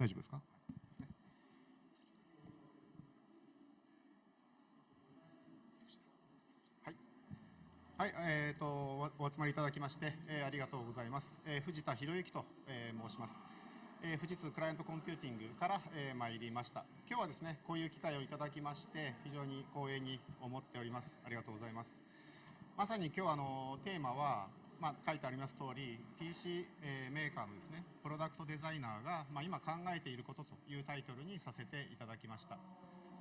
大丈夫ですか？はい、お集まりいただきまして、ありがとうございます。藤田博之と、申します。富士通クライアントコンピューティングから、参りました。今日はですね、こういう機会をいただきまして、非常に光栄に思っております。ありがとうございます。まさに今日テーマは、書いてあります通り、PC、メーカーのですね、プロダクトデザイナーが、今考えていることというタイトルにさせていただきました。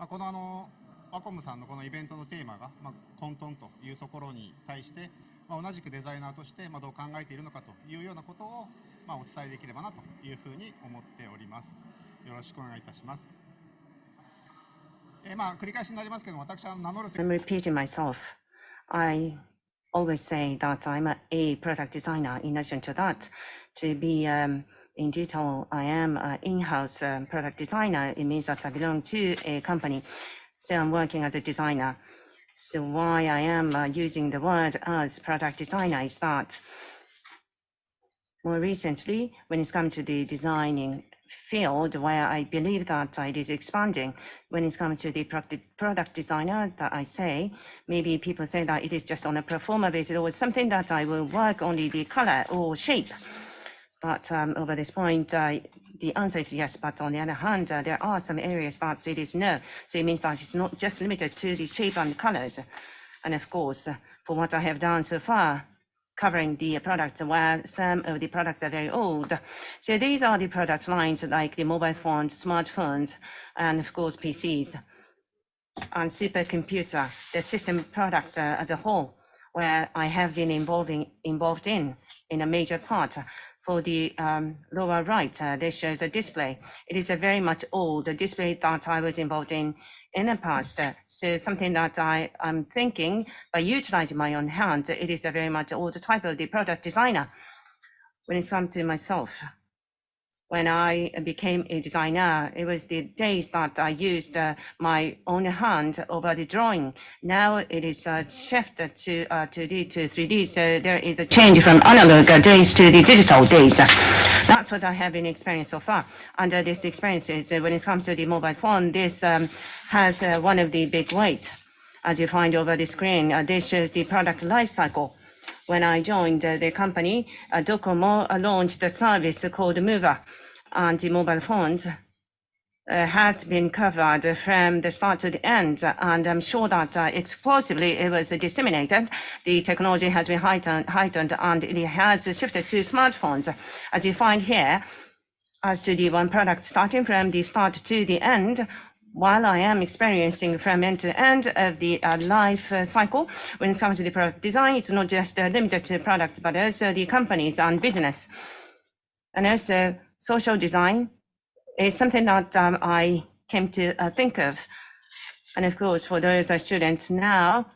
このワコムさんのこのイベントのテーマが、混沌というところに対して、同じくデザイナーとして、どう考えているのかというようなことを、お伝えできればなというふうに思っております。よろしくお願いいたします。繰り返しになりますけど、私は名乗ると。I'm repeating myself. I always say that I'm a product designer. In addition to that, to be in detail, I am an in-house product designer. It means that I belong to a company. So I'm working as a designer. So why I am using the word as product designer is that more recently, when it's come to the designing field, where I believe that it is expanding, when it comes to the product designer that I say, maybe people say that it is just on a pro forma basis or something that I will work only the color or shape. But over this point, the answer is yes. But on the other hand, there are some areas that it is no. So it means that it's not just limited to the shape and colors. And of course, for what I have done so far, covering the products where some of the products are very old. So these are the product lines like the mobile phones, smartphones, and of course PCs and supercomputer, the system product as a whole, where I have been involved in a major part. For the lower right, this shows a display. It is a very much old display that I was involved in the past. So something that I'm thinking by utilizing my own hand, it is a very much old type of the product designer. When it comes to myself, when I became a designer, it was the days that I used my own hand over the drawing. Now it is shifted to 2D to 3D. So there is a change from analog days to the digital days. That's what I have been experiencing so far. And this experience is when it comes to the mobile phone, this has one of the big weight. As you find over the screen, this shows the product life cycle. When I joined the company, Docomo launched the service called Mover, and the mobile phones has been covered from the start to the end. And I'm sure that explosively it was disseminated. The technology has been heightened and it has shifted to smartphones. As you find here, as to the one product starting from the start to the end, while I am experiencing from end to end of the life cycle, when it comes to the product design, it's not just limited to product, but also the companies and business. And also social design is something that I came to think of. And of course, for those students now,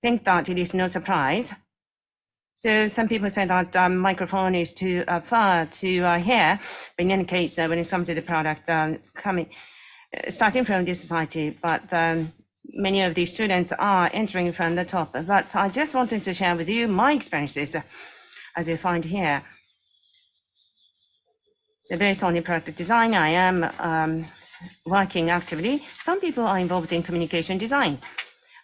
think that it is no surprise. So some people say that microphone is too far to hear, but in any case, when it comes to the product starting from this society, but many of these students are entering from the top. But I just wanted to share with you my experiences, as you find here. So based on the product design, I am working actively. Some people are involved in communication design.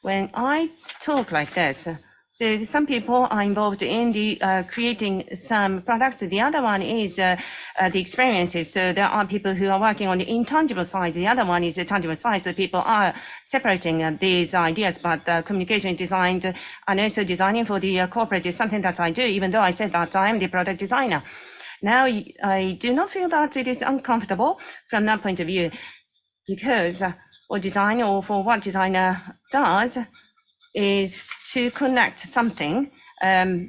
When I talk like this, so some people are involved in the creating some products. The other one is the experiences. So there are people who are working on the intangible side. The other one is the tangible side. So people are separating these ideas, but communication design and also designing for the corporate is something that I do, even though I said that I am the product designer. Now, I do not feel that it is uncomfortable from that point of view, because what design or for what designer does is to connect something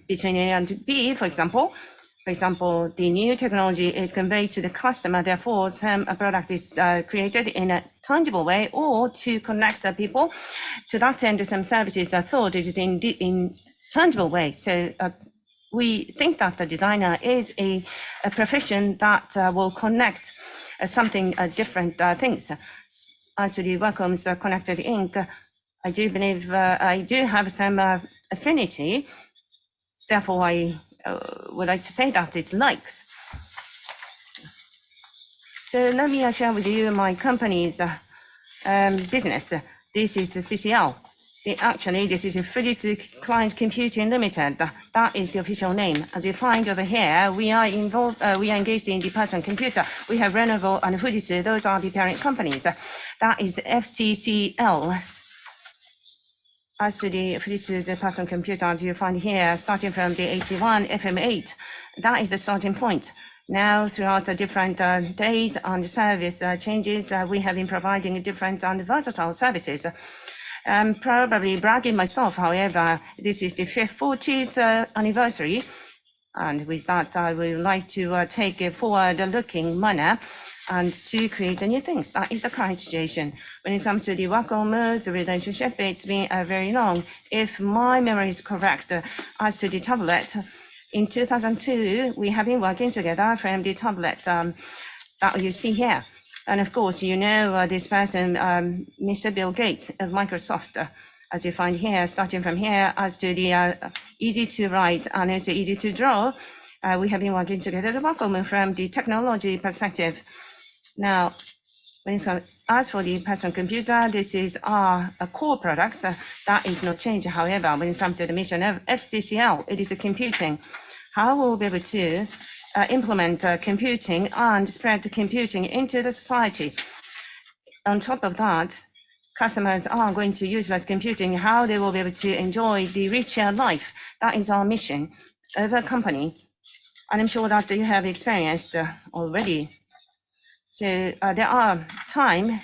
between A and B, for example. For example, the new technology is conveyed to the customer, therefore some product is created in a tangible way, or to connect the people. To that end, some services are thought it is in tangible way. So we think that the designer is a profession that will connect something different things. As to the Wacom's Connected Inc., I do believe I do have some affinity. Therefore, I would like to say that it's likes. So let me share with you my company's business. This is the CCL. Actually, this is a Fujitsu Client Computing Limited. That is the official name. As you find over here, we are involved. We are engaged in the personal computer. We have Lenovo and Fujitsu. Those are the parent companies. That is FCCL. As to the Fujitsu the personal computer, as you find here, starting from the 81 FM8, that is the starting point. Now, throughout the different days and service changes, we have been providing different and versatile services. Probably bragging myself, however, this is the 40th anniversary. And with that, I would like to take a forward-looking manner and to create new things. That is the current situation. When it comes to the Wacom relationship, it's been very long. If my memory is correct, as to the tablet, in 2002, we have been working together from the tablet that you see here. And of course, you know this person, Mr. Bill Gates of Microsoft, as you find here, starting from here, as to the easy to write and also easy to draw, we have been working together the Wacom from the technology perspective. Now, as for the personal computer, this is our core product. That is not changed. However, when it comes to the mission of FCCL, it is a computing. How will we be able to implement computing and spread computing into the society? On top of that, customers are going to utilize computing, how they will be able to enjoy the richer life. That is our mission of a company. And I'm sure that you have experienced already. So there are time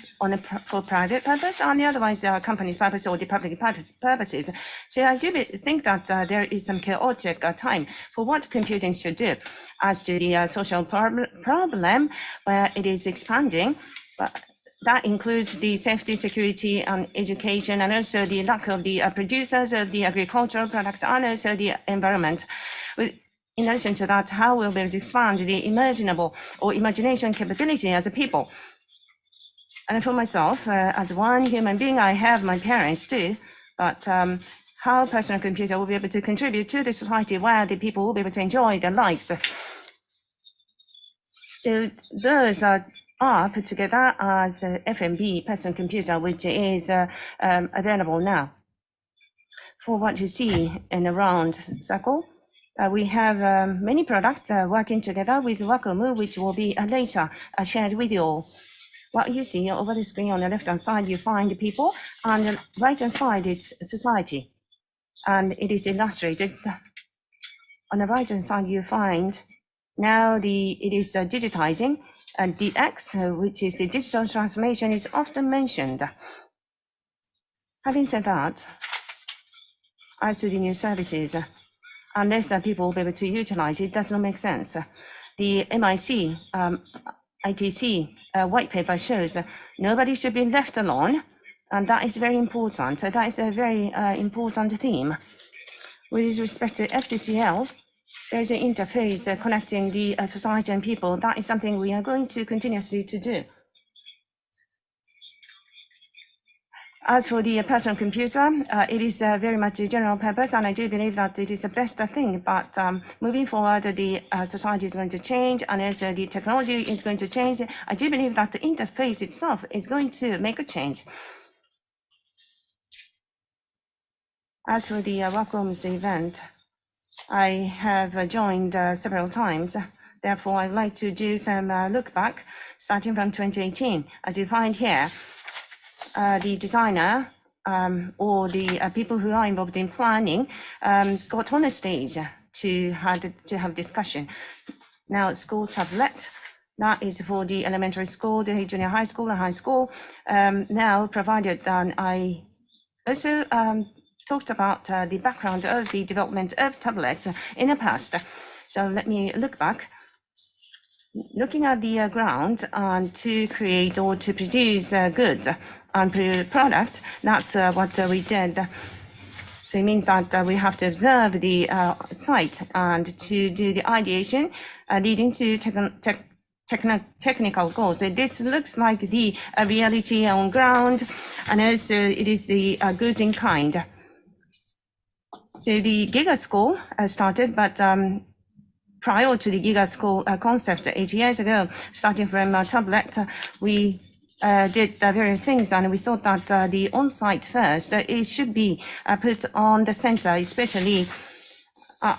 for private purpose and the otherwise company's purpose or the public purposes. So I do think that there is some chaotic time for what computing should do. As to the social problem where it is expanding, that includes the safety, security, and education, and also the lack of the producers of the agricultural product and also the environment. In addition to that, how will we expand the imaginable or imagination capability as a people? And for myself, as one human being, I have my parents too, but how personal computer will be able to contribute to the society where the people will be able to enjoy their lives. So those are put together as FMB personal computer, which is available now. For what you see in a round circle, we have many products working together with Wacom, which will be later shared with you all. What you see over the screen on the left-hand side, you find people, and the right-hand side, it's society. And it is illustrated. On the right-hand side, you find now it is digitizing, and DX, which is the digital transformation, is often mentioned. Having said that, as to the new services, unless people will be able to utilize it, does not make sense. The MIC, ITC white paper shows nobody should be left alone, and that is very important. That is a very important theme. With respect to FCCL, there is an interface connecting the society and people. That is something we are going to continuously to do. As for the personal computer, it is very much a general purpose, and I do believe that it is the best thing. But moving forward, the society is going to change, and also the technology is going to change. I do believe that the interface itself is going to make a change. As for the Wacom's event, I have joined several times. Therefore, I'd like to do some look back, starting from 2018. As you find here, the designer or the people who are involved in planning got on the stage to have discussion. Now, school tablet, that is for the elementary school, the junior high school, and high school. Now provided, I also talked about the background of the development of tablets in the past. So let me look back. Looking at the ground to create or to produce goods and products, that's what we did. So it means that we have to observe the site and to do the ideation, leading to technical goals. So this looks like the reality on ground, and also it is the good in kind. So the Giga School started, but prior to the GIGA school concept 8 years ago, starting from a tablet, we did various things, and we thought that the on-site first, it should be put on the center, especially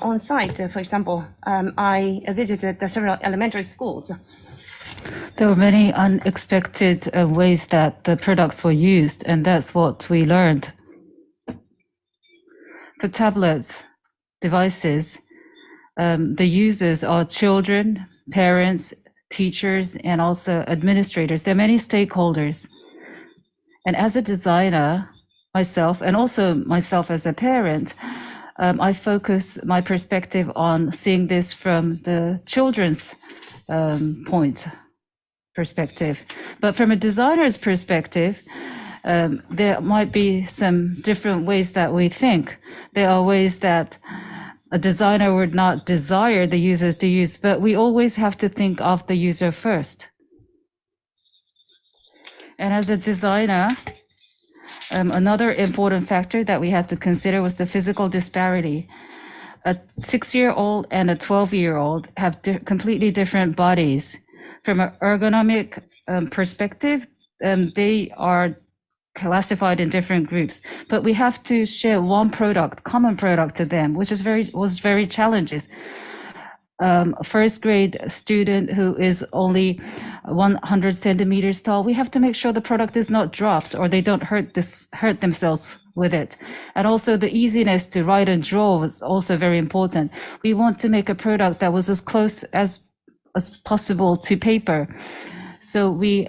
on site. For example, I visited several elementary schools. There were many unexpected ways that the products were used, and that's what we learned. For tablets, devices, the users are children, parents, teachers, and also administrators. There are many stakeholders. And as a designer, myself, and also myself as a parent, I focus my perspective on seeing this from the children's perspective. But from a designer's perspective, there might be some different ways that we think. There are ways that a designer would not desire the users to use, but we always have to think of the user first. And as a designer, another important factor that we had to consider was the physical disparity. A 6-year-old and a 12-year-old have completely different bodies. From an ergonomic perspective, they are classified in different groups, but we have to share one product, common product to them, which is was very challenging. First grade student who is only 100 centimeters tall, we have to make sure the product is not dropped or they don't hurt themselves with it. And also the easiness to write and draw was also very important. We want to make a product that was as close as possible to paper. So we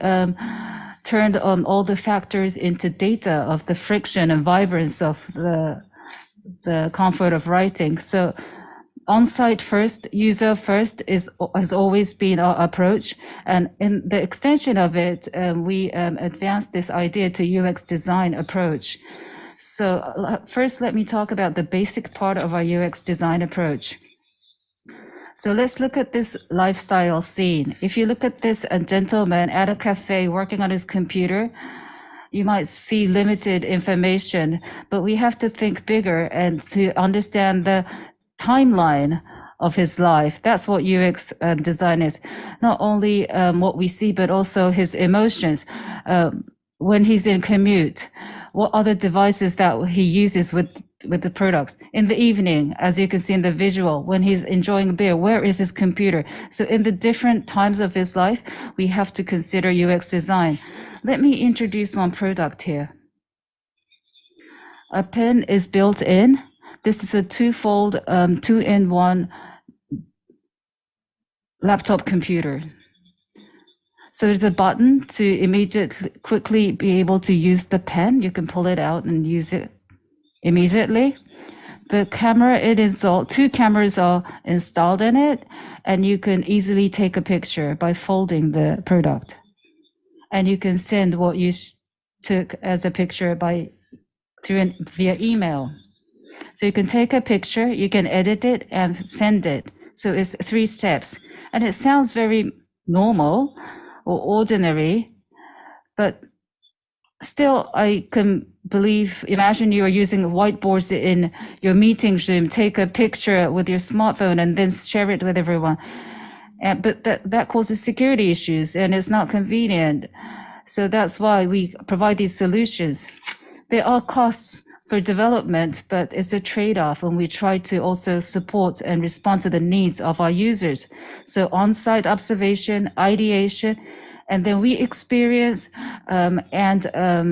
turned on all the factors into data of the friction and vibrance of the comfort of writing. So on-site first, user first has always been our approach. And in the extension of it, we advanced this idea to UX design approach. So first, let me talk about the basic part of our UX design approach. So let's look at this lifestyle scene. If you look at this gentleman at a cafe working on his computer, you might see limited information, but we have to think bigger and to understand the timeline of his life. That's what UX design is. Not only what we see, but also his emotions. When he's in commute, what other devices that he uses with the products. In the evening, as you can see in the visual, when he's enjoying a beer, where is his computer? So in the different times of his life, we have to consider UX design. Let me introduce one product here. A pen is built in. This is a two-fold, two-in-one laptop computer. So there's a button to quickly be able to use the pen. You can pull it out and use it immediately. The camera, two cameras are installed in it, and you can easily take a picture by folding the product. And you can send what you took as a picture via email. So you can take a picture, you can edit it and send it. So it's 3 steps. And it sounds very normal or ordinary, but still I can imagine you are using whiteboards in your meeting room, take a picture with your smartphone and then share it with everyone. But that causes security issues and it's not convenient. So that's why we provide these solutions. There are costs for development, but it's a trade-off, and we try to also support and respond to the needs of our users. So on-site observation, ideation, and then we experience and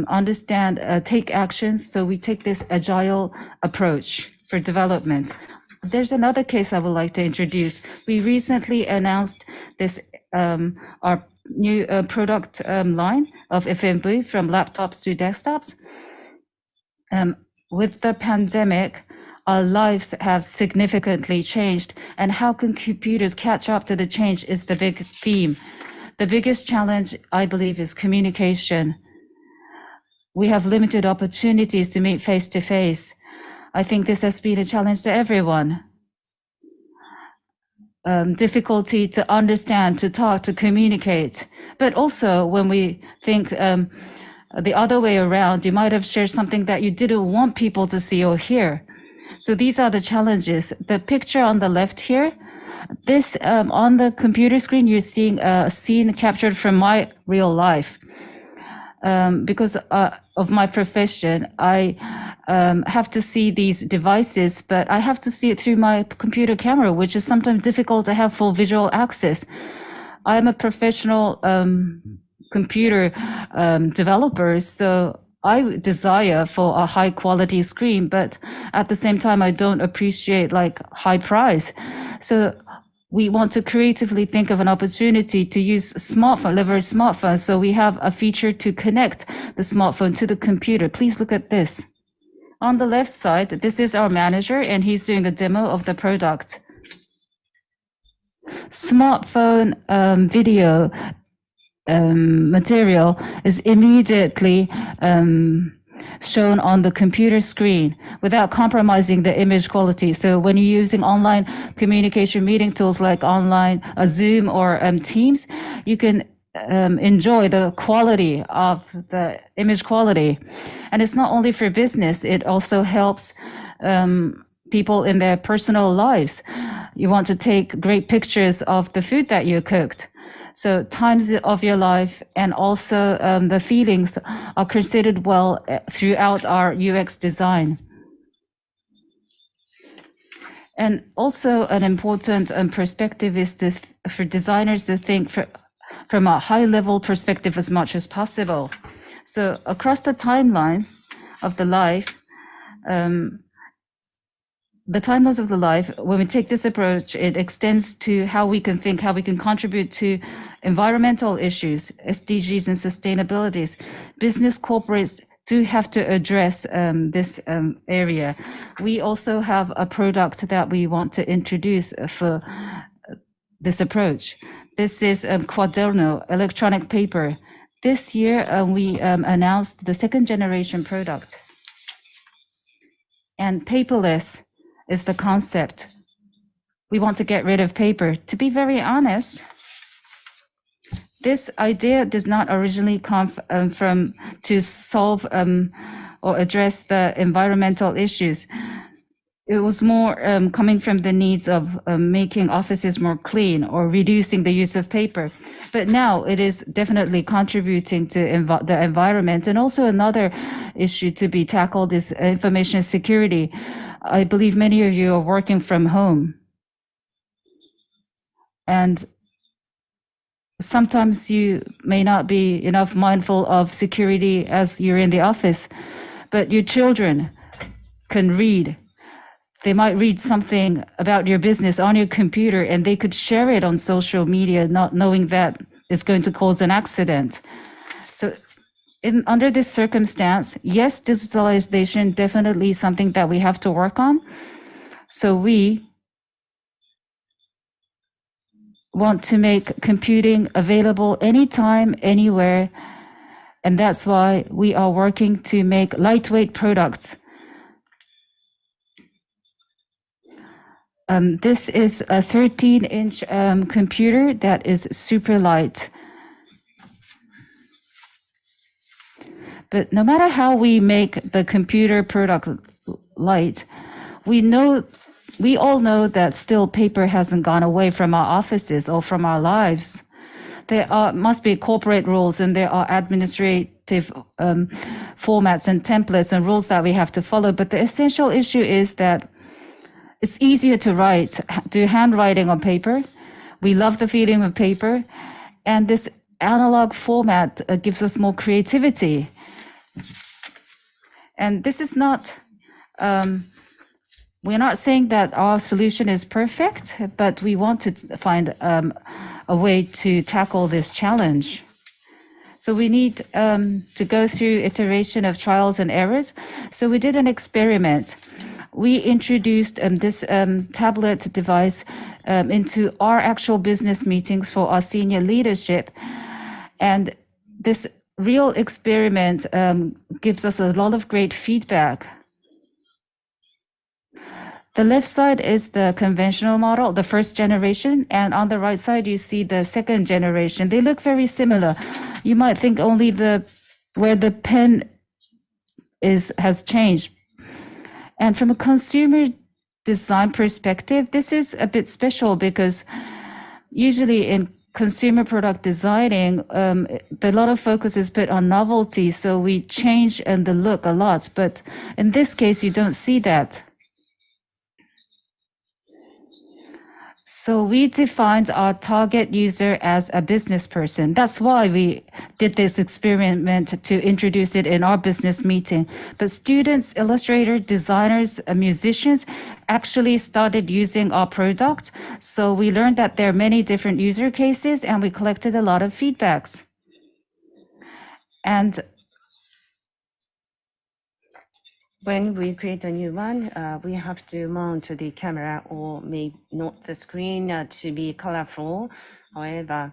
understand, take actions. So we take this agile approach for development. There's another case I would like to introduce. We recently announced this, our new product line of FMV from laptops to desktops. With the pandemic, our lives have significantly changed, and how can computers catch up to the change is the big theme. The biggest challenge, I believe, is communication. We have limited opportunities to meet face to face. I think this has been a challenge to everyone. Difficulty to understand, to talk, to communicate. But also when we think the other way around, you might have shared something that you didn't want people to see or hear. So these are the challenges. The picture on the left here This on the computer screen, you're seeing a scene captured from my real life. Because of my profession, I have to see these devices, but I have to see it through my computer camera, which is sometimes difficult to have full visual access. I'm a professional computer developer, so I desire for a high quality screen, but at the same time, I don't appreciate like high price. So we want to creatively think of an opportunity to use smartphone, leverage smartphone. So we have a feature to connect the smartphone to the computer. Please look at this. On the left side, this is our manager, and he's doing a demo of the product. Smartphone video material is immediately shown on the computer screen without compromising the image quality. So when you're using online communication meeting tools like online Zoom or Teams, you can enjoy the quality of the image quality. And it's not only for business, it also helps people in their personal lives. You want to take great pictures of the food that you cooked. So times of your life and also the feelings are considered well throughout our UX design. And also an important perspective is for designers to think from a high level perspective as much as possible. So across the timeline of the life, when we take this approach, it extends to how we can think, how we can contribute to environmental issues, SDGs and sustainabilities. Business corporates do have to address this area. We also have a product that we want to introduce for this approach. This is Quaderno, electronic paper. This year, we announced the second generation product. And paperless is the concept. We want to get rid of paper. To be very honest, this idea did not originally come from to solve or address the environmental issues. It was more coming from the needs of making offices more clean or reducing the use of paper. But now it is definitely contributing to the environment. And also another issue to be tackled is information security. I believe many of you are working from home. And sometimes you may not be enough mindful of security as you're in the office, but your children can read. They might read something about your business on your computer and they could share it on social media, not knowing that it's going to cause an accident. So under this circumstance, yes, digitalization definitely is something that we have to work on. So we want to make computing available anytime, anywhere. And that's why we are working to make lightweight products. This is a 13-inch computer that is super light. But no matter how we make the computer product light, we all know that still paper hasn't gone away from our offices or from our lives. There must be corporate rules and there are administrative formats and templates and rules that we have to follow. But the essential issue is that it's easier to do handwriting on paper. We love the feeling of paper. And this analog format gives us more creativity. And this is not, we're not saying that our solution is perfect, but we want to find a way to tackle this challenge. So we need to go through iteration of trials and errors. So we did an experiment. We introduced this tablet device into our actual business meetings for our senior leadership. And this real experiment gives us a lot of great feedback. The left side is the conventional model, the first generation, and on the right side you see the second generation. They look very similar. You might think only where the pen has changed. And from a consumer design perspective, this is a bit special because usually in consumer product designing, a lot of focus is put on novelty, so we change the look a lot. But in this case, you don't see that. So we defined our target user as a business person. That's why we did this experiment to introduce it in our business meeting. But students, illustrators, designers, musicians actually started using our product. So we learned that there are many different user cases and we collected a lot of feedbacks. And when we create a new one, we have to mount the camera or make not the screen to be colorful. However,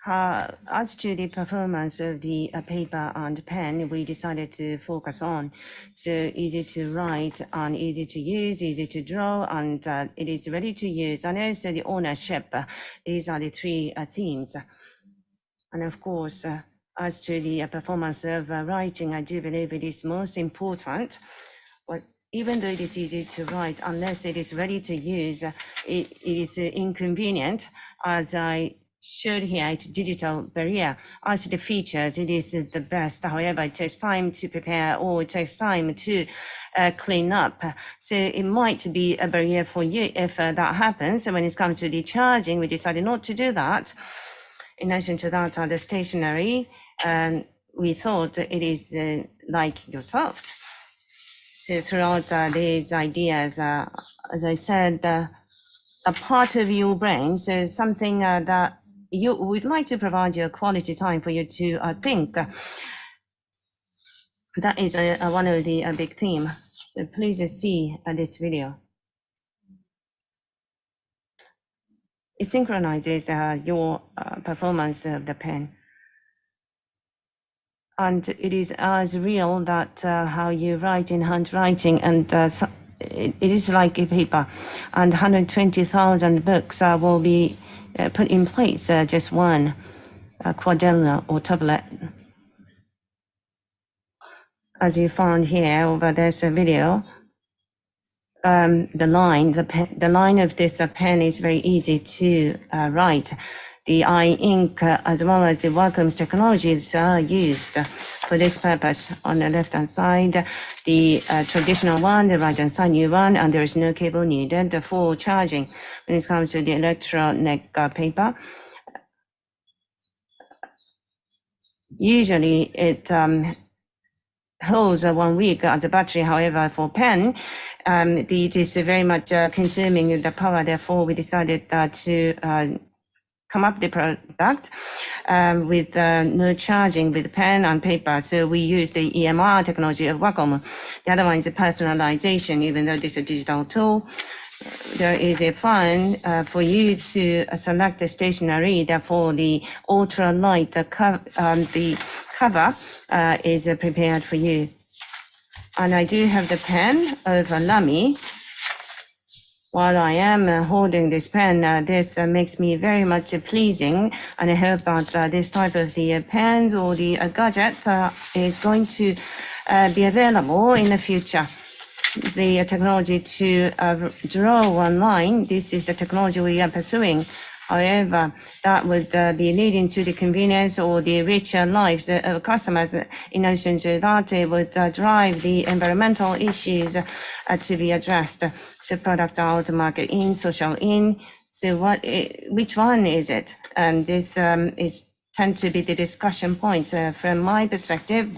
as to the performance of the paper and pen, we decided to focus on. So easy to write and easy to use, easy to draw, and it is ready to use. And also the ownership. These are the three themes. And of course, as to the performance of writing, I do believe it is most important. But even though it is easy to write, unless it is ready to use, it is inconvenient. As I showed here, it's digital barrier. As to the features, it is the best. However, it takes time to prepare or it takes time to clean up. So it might be a barrier for you if that happens. So when it comes to the charging, we decided not to do that. In addition to that, the stationery, we thought it is like yourselves. So throughout these ideas, as I said, a part of your brain, so something that you would like to provide you a quality time for you to think. That is one of the big theme. So please see this video. It synchronizes your performance of the pen. And it is as real that how you write in handwriting, and it is like a paper. And 120,000 books will be put in place, just one quadrilla or tablet. As you found here over this video, the line of this pen is very easy to write. The ink as well as the Wacom's technologies are used for this purpose. On the left-hand side, the traditional one, the right-hand side new one, and there is no cable needed for charging. When it comes to the electronic paper, usually it holds 1 week as a battery. However, for pen, it is very much consuming the power. Therefore, we decided to come up the product with no charging with pen and paper. So we use the EMR technology of Wacom. The other one is personalization. Even though this is a digital tool, there is a fun for you to select the stationery. Therefore, the ultra light the cover is prepared for you. And I do have the pen of Lamy. While I am holding this pen, this makes me very much pleasing, and I hope that this type of the pens or the gadget is going to be available in the future. The technology to draw one line, this is the technology we are pursuing. However, that would be leading to the convenience or the richer lives of customers. In addition to that, it would drive the environmental issues to be addressed. So product out, market in, social in. So which one is it? And this tend to be the discussion point. From my perspective,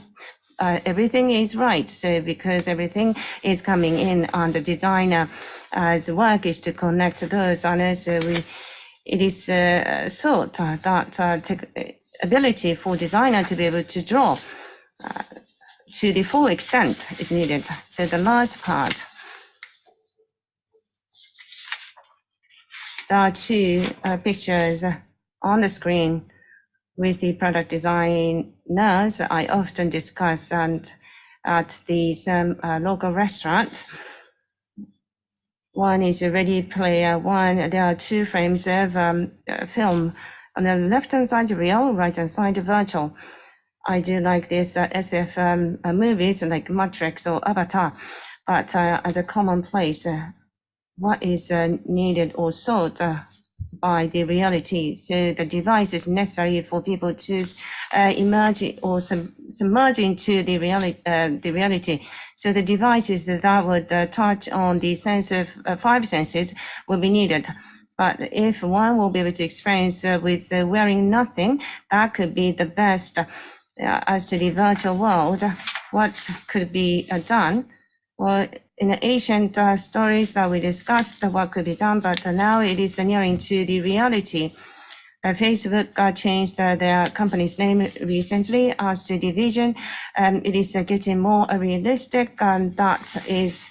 everything is right. So because everything is coming in, and the designer's work is to connect those, and also it is thought that ability for designer to be able to draw to the full extent is needed. So the last part, there are two pictures on the screen with the product designers I often discuss and at these local restaurant. One is a Ready Player One. There are two frames of film. On the left-hand side, real, right-hand side, virtual. I do like this SF movies like Matrix or Avatar, but as a commonplace, what is needed or sought by the reality. So the device is necessary for people to emerge or submerge into the reality. So the devices that would touch on the sense of five senses will be needed. But if one will be able to experience with wearing nothing, that could be the best. As to the virtual world, what could be done? Well, in the ancient stories that we discussed, what could be done, but now it is nearing to the reality. Facebook changed their company's name recently as to the vision. It is getting more realistic, and that is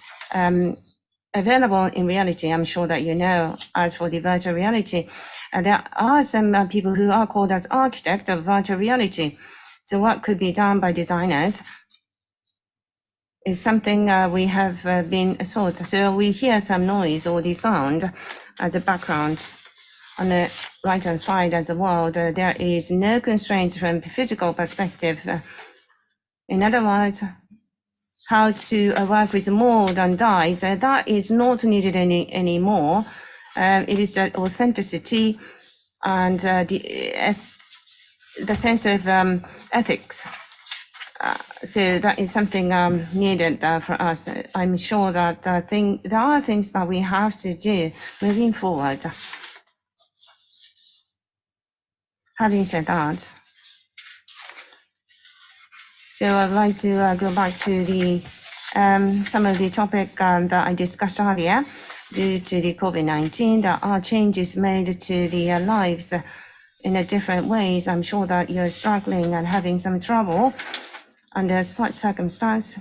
available in reality. I'm sure that you know. As for the virtual reality, there are some people who are called as architects of virtual reality. So what could be done by designers is something we have been sought. So we hear some noise or the sound as a background. On the right-hand side as a world, there is no constraints from physical perspective. In other words, how to work with mold and dyes, that is not needed anymore. It is authenticity and the sense of ethics. So that is something needed for us. I'm sure that there are things that we have to do moving forward. Having said that, so I'd like to go back to the some of the topic that I discussed earlier. Due to the COVID-19, there are changes made to the lives in a different ways. I'm sure that you're struggling and having some trouble under such circumstance.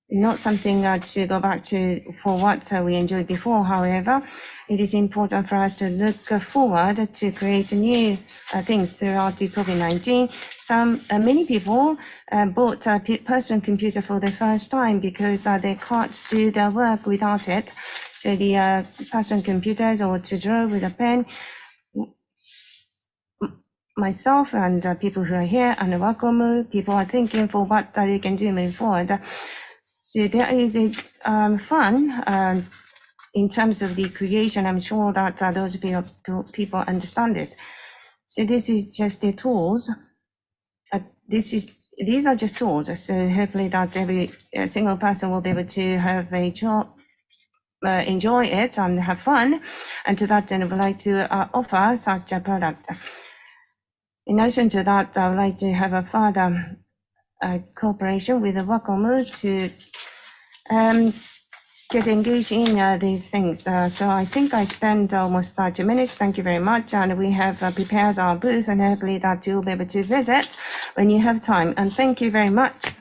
Not something to go back to for what we enjoyed before. However, it is important for us to look forward to create new things throughout the COVID-19. Many people bought a personal computer for the first time because they can't do their work without it. So the personal computers, or to draw with a pen, myself and people who are here and Wacom people are thinking for what they can do moving forward. So there is a fun in terms of the creation. I'm sure that those people understand this. So this is just the tools. These are just tools. So hopefully that every single person will be able to have a job, enjoy it and have fun. And to that end, I would like to offer such a product. In addition to that, I would like to have a further cooperation with the Wacom to get engaged in these things. So I think I spent almost 30 minutes. Thank you very much. And we have prepared our booth, and hopefully that you'll be able to visit when you have time. And thank you very much.